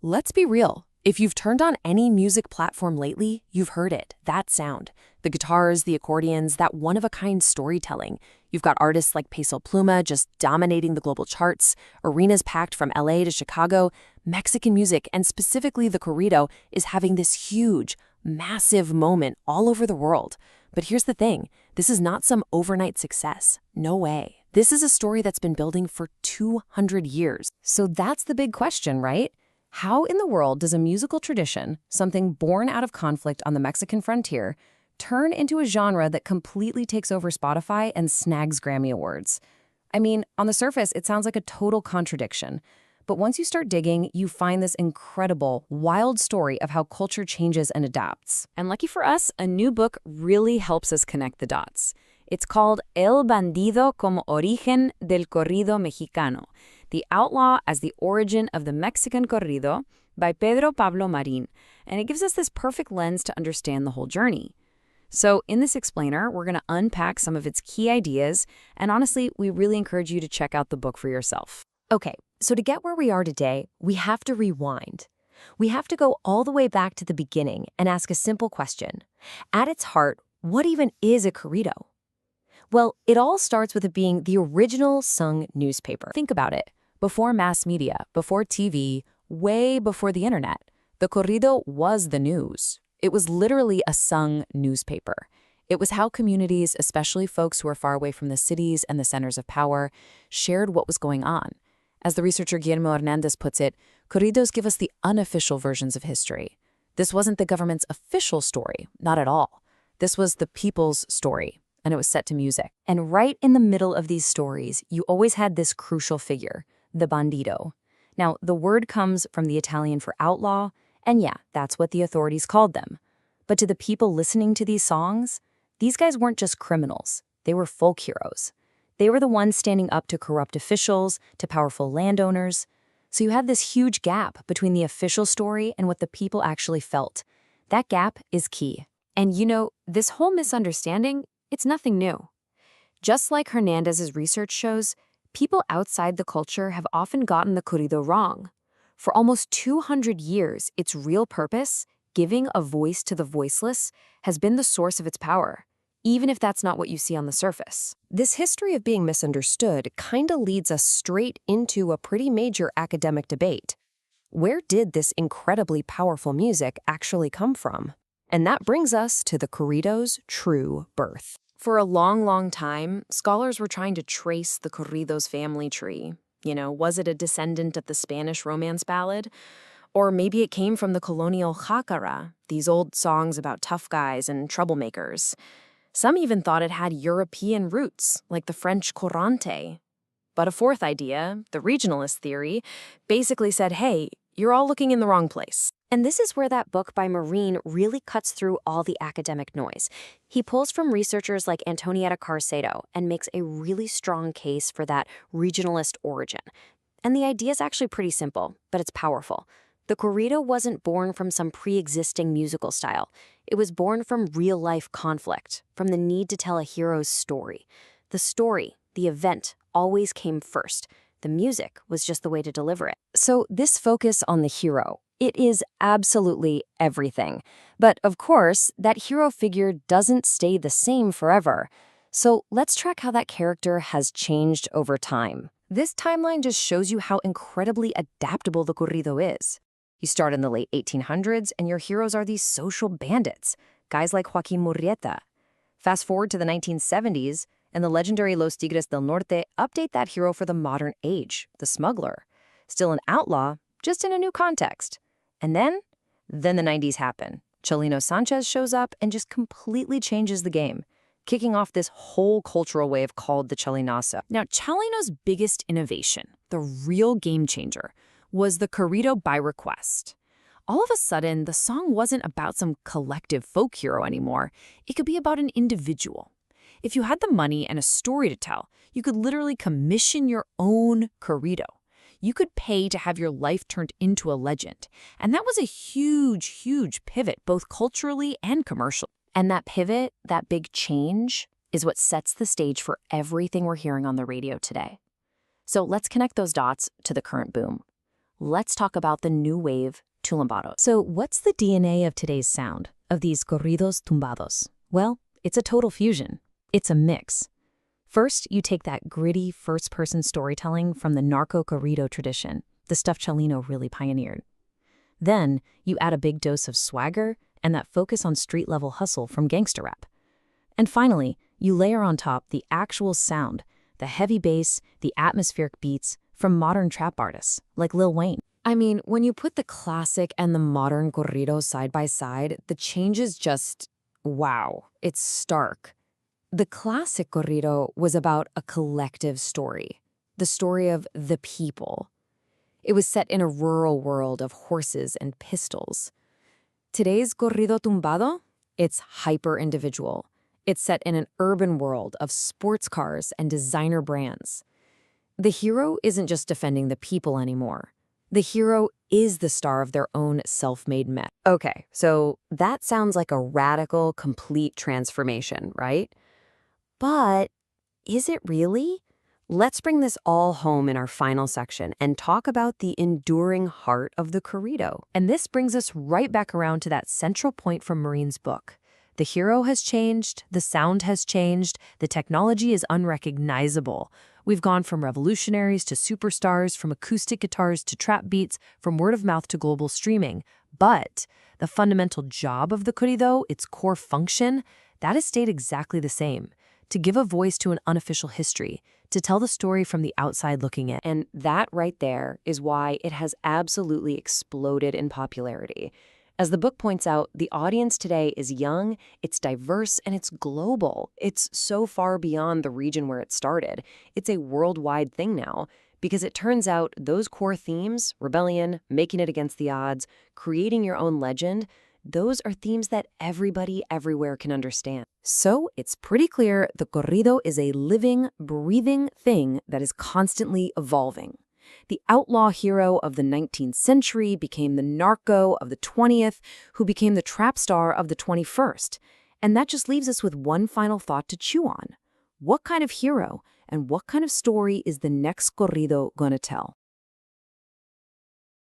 Let's be real. If you've turned on any music platform lately, you've heard it, that sound. The guitars, the accordions, that one-of-a-kind storytelling. You've got artists like Peso Pluma just dominating the global charts, arenas packed from LA to Chicago. Mexican music, and specifically the corrido, is having this huge, massive moment all over the world. But here's the thing, this is not some overnight success. No way. This is a story that's been building for 200 years. So that's the big question, right? How in the world does a musical tradition, something born out of conflict on the Mexican frontier, turn into a genre that completely takes over Spotify and snags Grammy Awards? I mean, on the surface, it sounds like a total contradiction. But once you start digging, you find this incredible, wild story of how culture changes and adapts. And lucky for us, a new book really helps us connect the dots. It's called El Bandido como Origen del Corrido Mexicano, The Outlaw as the Origin of the Mexican Corrido by Pedro Pablo Marin, and it gives us this perfect lens to understand the whole journey. So in this explainer, we're going to unpack some of its key ideas, and honestly, we really encourage you to check out the book for yourself. Okay, so to get where we are today, we have to rewind. We have to go all the way back to the beginning and ask a simple question. At its heart, what even is a corrido? Well, it all starts with it being the original sung newspaper. Think about it. Before mass media, before TV, way before the internet, the corrido was the news. It was literally a sung newspaper. It was how communities, especially folks who were far away from the cities and the centers of power, shared what was going on. As the researcher Guillermo Hernandez puts it, corridos give us the unofficial versions of history. This wasn't the government's official story, not at all. This was the people's story, and it was set to music. And right in the middle of these stories, you always had this crucial figure, the bandido. Now, the word comes from the Italian for outlaw, and yeah, that's what the authorities called them. But to the people listening to these songs, these guys weren't just criminals. They were folk heroes. They were the ones standing up to corrupt officials, to powerful landowners. So you have this huge gap between the official story and what the people actually felt. That gap is key. And you know, this whole misunderstanding, it's nothing new. Just like Hernandez's research shows, people outside the culture have often gotten the corrido wrong. For almost 200 years, its real purpose, giving a voice to the voiceless, has been the source of its power, even if that's not what you see on the surface. This history of being misunderstood kinda leads us straight into a pretty major academic debate. Where did this incredibly powerful music actually come from? And that brings us to the corrido's true birth. For a long, long time, scholars were trying to trace the corrido's family tree. You know, was it a descendant of the Spanish romance ballad? Or maybe it came from the colonial jacara, these old songs about tough guys and troublemakers. Some even thought it had European roots, like the French corante. But a fourth idea, the regionalist theory, basically said, hey, you're all looking in the wrong place. And this is where that book by Marin really cuts through all the academic noise. He pulls from researchers like Antonietta Carcedo and makes a really strong case for that regionalist origin. And the idea is actually pretty simple, but it's powerful. The corrido wasn't born from some pre-existing musical style. It was born from real-life conflict, from the need to tell a hero's story. The story, the event, always came first. The music was just the way to deliver it. So this focus on the hero, it is absolutely everything. But of course, that hero figure doesn't stay the same forever. So let's track how that character has changed over time. This timeline just shows you how incredibly adaptable the corrido is. You start in the late 1800s, and your heroes are these social bandits, guys like Joaquín Murrieta. Fast forward to the 1970s, and the legendary Los Tigres del Norte update that hero for the modern age, the smuggler. Still an outlaw, just in a new context. And then the 90s happen. Chelino Sanchez shows up and just completely changes the game, kicking off this whole cultural wave called the Chelinazo. Now, Chelino's biggest innovation, the real game changer, was the corrido by request. All of a sudden, the song wasn't about some collective folk hero anymore. It could be about an individual. If you had the money and a story to tell, you could literally commission your own corrido. You could pay to have your life turned into a legend. And that was a huge, huge pivot, both culturally and commercially. And that pivot, that big change, is what sets the stage for everything we're hearing on the radio today. So let's connect those dots to the current boom. let's talk about the new wave, tumbados. So what's the DNA of today's sound, of these corridos tumbados? Well, it's a total fusion. It's a mix. First, you take that gritty first-person storytelling from the narco corrido tradition, the stuff Chelino really pioneered. Then, you add a big dose of swagger and that focus on street-level hustle from gangster rap. And finally, you layer on top the actual sound, the heavy bass, the atmospheric beats from modern trap artists like Lil Wayne. I mean, when you put the classic and the modern corrido side by side, the change is just, wow, it's stark. The classic corrido was about a collective story, the story of the people. It was set in a rural world of horses and pistols. Today's corrido tumbado, it's hyper-individual. It's set in an urban world of sports cars and designer brands. The hero isn't just defending the people anymore. The hero is the star of their own self-made myth. Okay, so that sounds like a radical, complete transformation, right? But is it really? Let's bring this all home in our final section and talk about the enduring heart of the corrido. And this brings us right back around to that central point from Marin's book. The hero has changed, the sound has changed, the technology is unrecognizable. We've gone from revolutionaries to superstars, from acoustic guitars to trap beats, from word of mouth to global streaming. But the fundamental job of the corrido, its core function, that has stayed exactly the same. To give a voice to an unofficial history, to tell the story from the outside looking in. And that right there is why it has absolutely exploded in popularity. As the book points out, the audience today is young, it's diverse, and it's global. It's so far beyond the region where it started. It's a worldwide thing now, because it turns out those core themes, rebellion, making it against the odds, creating your own legend, those are themes that everybody everywhere can understand. So it's pretty clear the corrido is a living, breathing thing that is constantly evolving. The outlaw hero of the 19th century became the narco of the 20th, who became the trap star of the 21st. And that just leaves us with one final thought to chew on. What kind of hero and what kind of story is the next corrido gonna tell?